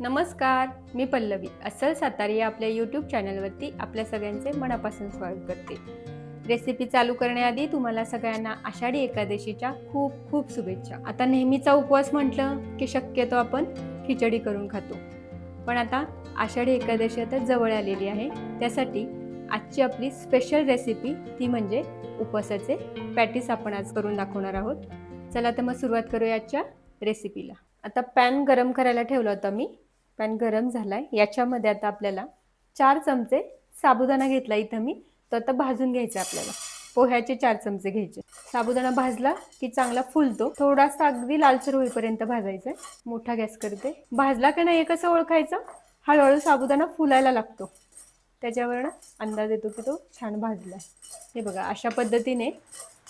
नमस्कार, मी पल्लवी अस्सल सातारी या आपल्या यूट्यूब चॅनलवरती आपल्या सगळ्यांचे मनापासून स्वागत करते. रेसिपी चालू करण्याआधी तुम्हाला सगळ्यांना आषाढी एकादशीच्या खूप खूप शुभेच्छा. आता नेहमीचा उपवास म्हटलं की शक्यतो आपण खिचडी करून खातो, पण आता आषाढी एकादशी आता जवळ आलेली आहे. त्यासाठी आजची आपली स्पेशल रेसिपी ती म्हणजे उपवासाचे पॅटीस आपण आज करून दाखवणार आहोत. चला तर मग सुरुवात करूया आजच्या रेसिपीला. आता पॅन गरम करायला ठेवला होता मी. पॅन गरम झालाय. याच्यामध्ये आता आपल्याला 4 चमचे साबुदाणा घेतला इथं मी. तो आता भाजून घ्यायचा आपल्याला. पोह्याचे 4 चमचे घ्यायचे. साबुदाणा भाजला की चांगला फुलतो. थोडासा अगदी लालसर होईपर्यंत भाजायचा. मोठा गॅस करते. भाजला की नाही कसं ओळखायचं? हळूहळू साबुदाणा फुलायला लागतो. त्याच्यावरनं अंदाज येतो की तो छान भाजलाय. हे बघा अशा पद्धतीने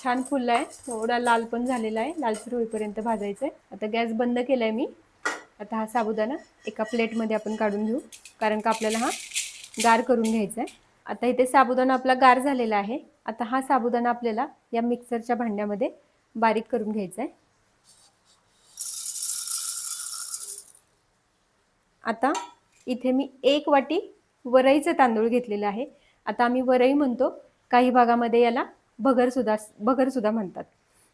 छान फुललाय. थोडा लाल पण झालेला आहे. लालसर होईपर्यंत भाजायचंय. आता गॅस बंद केलाय मी. आता हा साबुदाणा एका प्लेटमध्ये आपण काढून घेऊ, कारण का आपल्याला हा गार करून घ्यायचा आहे. आता इथे साबुदाणा आपला गार झालेला आहे. आता हा साबुदाणा आपल्याला या मिक्सरच्या भांड्यामध्ये बारीक करून घ्यायचा आहे. आता इथे मी 1 वाटी वरईचं तांदूळ घेतलेलं आहे. आता आम्ही वरई म्हणतो, काही भागामध्ये याला भगर सुद्धा म्हणतात.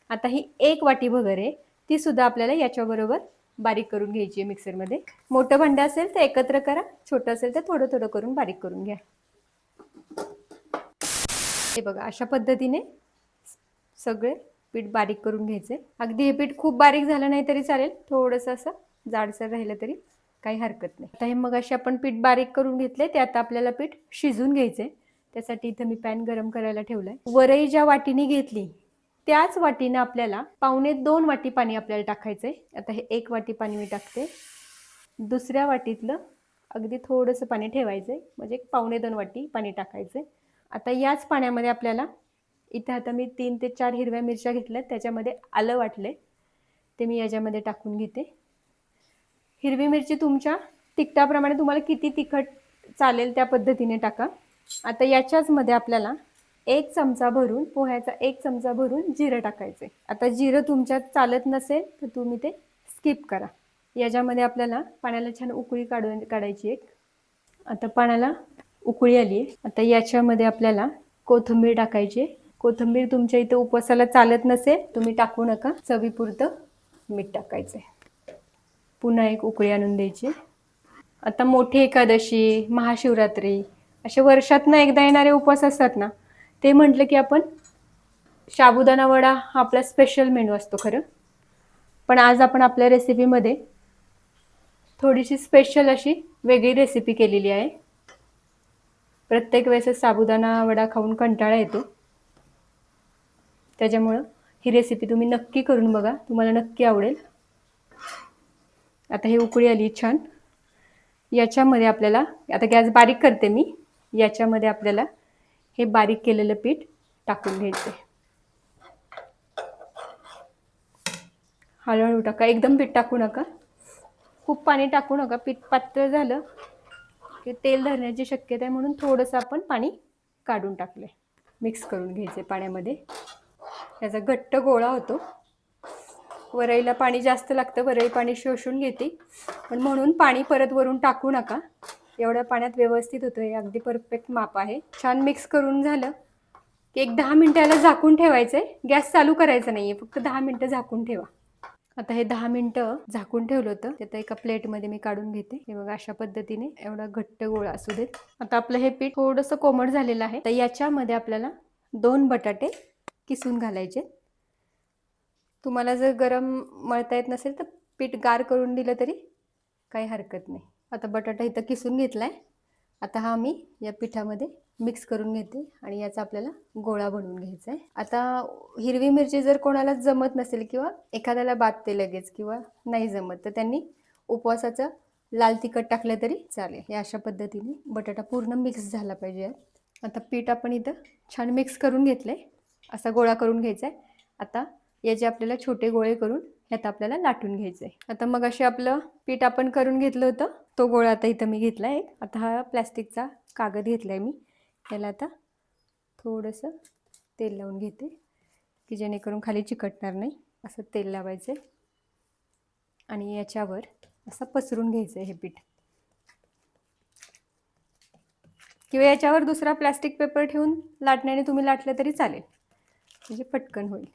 आता ही 1 वाटी भगर आहे, ती सुद्धा आपल्याला याच्याबरोबर बारीक करून घ्यायची आहे मिक्सरमध्ये. मोठं भांडं असेल तर एकत्र करा, छोटं असेल तर थोडं थोडं करून बारीक करून घ्या. हे बघा अशा पद्धतीने सगळे पीठ बारीक करून घ्यायचे. अगदी हे पीठ खूप बारीक झालं नाही तरी चालेल, थोडंसं असं जाडसर राहिलं तरी काही हरकत नाही. आता हे मग असे आपण पीठ बारीक करून घेतले, ते आता आपल्याला पीठ शिजून घ्यायचे. त्यासाठी इथं मी पॅन गरम करायला ठेवलाय. वरई ज्या वाटीने घेतली त्याच वाटीने आपल्याला 1.25 वाटी पाणी आपल्याला टाकायचंय. आता हे 1 वाटी पाणी मी टाकते. दुसऱ्या वाटीतलं अगदी थोडंसं पाणी ठेवायचंय, म्हणजे 1.25 वाटी पाणी टाकायचंय. आता याच पाण्यामध्ये आपल्याला इथे आता मी 3 ते 4 हिरव्या मिरच्या घेतल्यात, त्याच्यामध्ये आलं वाटले ते मी याच्यामध्ये टाकून घेते. हिरवी मिरची तुमच्या तिखटाप्रमाणे तुम्हाला किती तिखट चालेल त्या पद्धतीने टाका. आता याच्याच मध्ये आपल्याला 1 चमचा भरून पोह्याचा 1 चमचा भरून जिरं टाकायचे. आता जिरं तुमच्यात चालत नसेल तर तुम्ही ते स्किप करा. याच्यामध्ये आपल्याला पाण्याला छान उकळी काढायची एक. आता पाण्याला उकळी आली. आता याच्यामध्ये आपल्याला कोथिंबीर टाकायची. कोथिंबीर तुमच्या इथे उपवासाला चालत नसेल तुम्ही टाकू नका. चवीपुरतं मीठ टाकायचे. पुन्हा एक उकळी आणून द्यायची. आता मोठी एकादशी, महाशिवरात्री असे वर्षातनं एकदा येणारे उपवास असतात ना, ते म्हटलं की आपण साबुदाणा वडा हा आपला स्पेशल मेनू असतो खरं. पण आज आपण आपल्या रेसिपीमध्ये थोडीशी स्पेशल अशी वेगळी रेसिपी केलेली आहे. प्रत्येक वेळेस साबुदाणा वडा खाऊन कंटाळा येतो. त्याच्यामुळं ही रेसिपी तुम्ही नक्की करून बघा, तुम्हाला नक्की आवडेल. आता ही उकळी आली छान. याच्यामध्ये आपल्याला आता गॅस बारीक करते मी. याच्यामध्ये आपल्याला हे बारीक केलेलं पीठ टाकून घ्यायचे. हळूहळू टाका, एकदम पीठ टाकू नका. खूप पाणी टाकू नका. पीठ पातळ झालं की तेल धरण्याची शक्यता आहे, म्हणून थोडंसं आपण पाणी काढून टाकले. मिक्स करून घ्यायचे पाण्यामध्ये. याचा घट्ट गोळा होतो. वरईला पाणी जास्त लागतं, वरई पाणी शोषून घेते, पण म्हणून पाणी परत वरून टाकू नका. एवढ्या पाण्यात व्यवस्थित होतं. हे अगदी परफेक्ट माप आहे. छान मिक्स करून झालं की एक 10 मिनिटाला झाकून ठेवायचंय. गॅस चालू करायचा नाहीये, फक्त 10 मिनिटं झाकून ठेवा. आता हे 10 मिनिटं झाकून ठेवलं होतं, ते आता एका प्लेटमध्ये मी काढून घेते. हे बघा अशा पद्धतीने एवढा घट्ट गोळा असू देत. आता आपलं हे पीठ थोडंसं कोमट झालेलं आहे. तर याच्यामध्ये आपल्याला 2 बटाटे किसून घालायचे. तुम्हाला जर गरम मळता येत नसेल तर पीठ गार करून दिलं तरी काही हरकत नाही. आता बटाटा इथं किसून घेतलाय. आता हा मी या पिठामध्ये मिक्स करून घेते आणि याचा आपल्याला गोळा बनवून घ्यायचा आहे. आता हिरवी मिरची जर कोणाला जमत नसेल किंवा एखाद्याला बाधते लगेच किंवा नाही जमत, तर त्यांनी उपवासाचं लाल तिखट टाकलं तरी चालेल. या अशा पद्धतीने बटाटा पूर्ण मिक्स झाला पाहिजे. आता पीठ आपण इथं छान मिक्स करून घेतलंय. असा गोळा करून घ्यायचा आहे. आता याचे आपल्याला छोटे गोळे करून ह्यात आपल्याला लाटून घ्यायचं आहे. आता मग असे आपलं पीठ आपण करून घेतलं होतं, तो गोळा आता इथं मी घेतला आहे. आता हा प्लॅस्टिकचा कागद घेतला आहे मी. याला आता थोडंसं तेल लावून घेते की जेणेकरून खाली चिकटणार नाही. असं तेल लावायचं आणि याच्यावर असं पसरून घ्यायचं हे पीठ, किंवा याच्यावर दुसरा प्लास्टिक पेपर ठेवून लाटण्याने तुम्ही लाटलं तरी चालेल, म्हणजे पटकन होईल.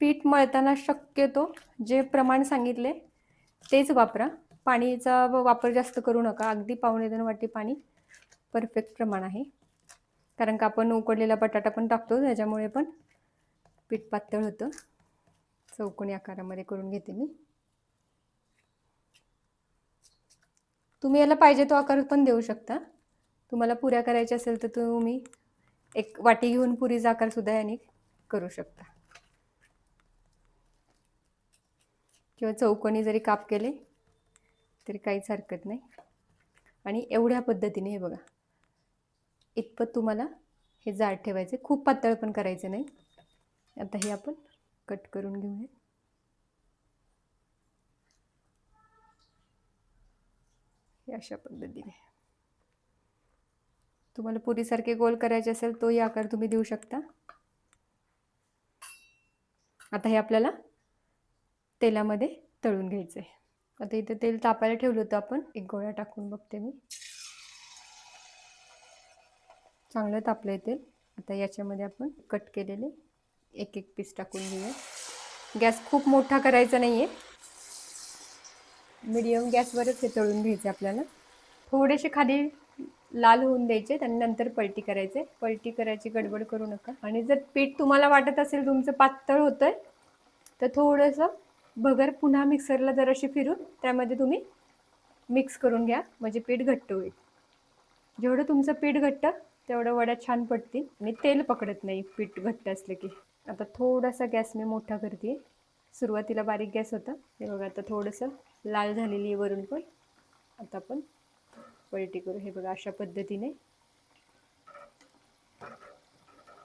पीठ मळताना शक्यतो जे प्रमाण सांगितले तेच वापरा. पाणीचा वापर जास्त करू नका. अगदी 1.25 वाटी पाणी परफेक्ट प्रमाण आहे, कारण का आपण उकडलेला बटाटा पण टाकतो, त्याच्यामुळे पण पीठ पातळ होतं. चौकोनी आकारामध्ये करून घेते मी. तुम्ही याला पाहिजे तो आकार पण देऊ शकता. तुम्हाला पुऱ्या करायच्या असेल तर तुम्ही एक वाटी घेऊन पुरीचा आकार सुद्धा याने करू शकता, किंवा चौकोनी जरी काप केले तरी काहीच हरकत नाही. आणि एवढ्या पद्धतीने हे बघा, इतपत तुम्हाला हे जाड ठेवायचे, खूप पातळ पण करायचं नाही. आता हे आपण कट करून घेऊया. हे अशा पद्धतीने तुम्हाला पुरीसारखे गोल करायचे असेल तोही आकार तुम्ही देऊ शकता. आता हे आपल्याला तेलामध्ये तळून घ्यायचं आहे. आता इथे तेल तापायला ठेवलं होतं आपण. एक गोळा टाकून बघते मी. चांगलं तापलंय तेल. आता याच्यामध्ये आपण कट केलेले एक एक पीस टाकून घेऊया. गॅस खूप मोठा करायचा नाही आहे, मीडियम गॅसवरच हे तळून घ्यायचे आपल्याला. थोडेसे खाली लाल होऊन द्यायचे आणि नंतर पलटी करायचे. पलटी करायची गडबड करू नका. आणि जर पीठ तुम्हाला वाटत असेल तुमचं पातळ होतंय तर थोडंसं भगर पुन्हा मिक्सरला जराशी फिरून त्यामध्ये तुम्ही मिक्स करून घ्या, म्हणजे पीठ घट्ट होईल. जेवढं तुमचं पीठ घट्ट तेवढं वड्या छान पडतील आणि तेल पकडत नाही पीठ घट्ट असलं की. आता थोडासा गॅस मी मोठा करते. सुरुवातीला बारीक गॅस होता, हे बघा आता थोडंसं लाल झालेली आहे वरून पण. आता आपण पलटी करू. हे बघा अशा पद्धतीने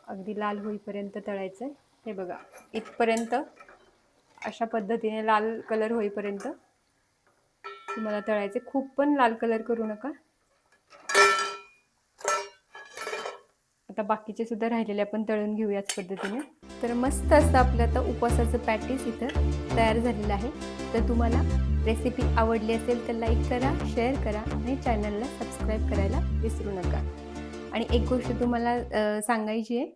अगदी लाल होईपर्यंत तळायचं आहे. हे बघा इथपर्यंत अशा पद्धतीने लाल कलर होईपर्यंत तुम्हाला तळायचे. खूप पण लाल कलर करू नका. आता बाकीचे सुद्धा राहिलेले आपण तळून घेऊ याच पद्धतीने. तर मस्त असं आपलं आता उपवासाचं पॅटीस इथं तयार झालेलं आहे. तर तुम्हाला रेसिपी आवडली असेल तर लाईक करा, शेअर करा आणि चॅनलला सबस्क्राईब करायला विसरू नका. आणि एक गोष्ट तुम्हाला सांगायची आहे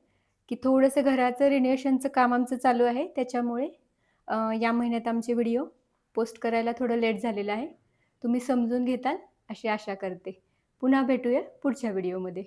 की थोडंसं घराचं रिनोव्हेशनचं काम आमचं चालू आहे, त्याच्यामुळे या महिन्यात आमचे व्हिडिओ पोस्ट करायला थोडं लेट झालेलं आहे. तुम्ही समजून घेताल अशी आशा करते. पुन्हा भेटूया पुढच्या व्हिडिओमध्ये.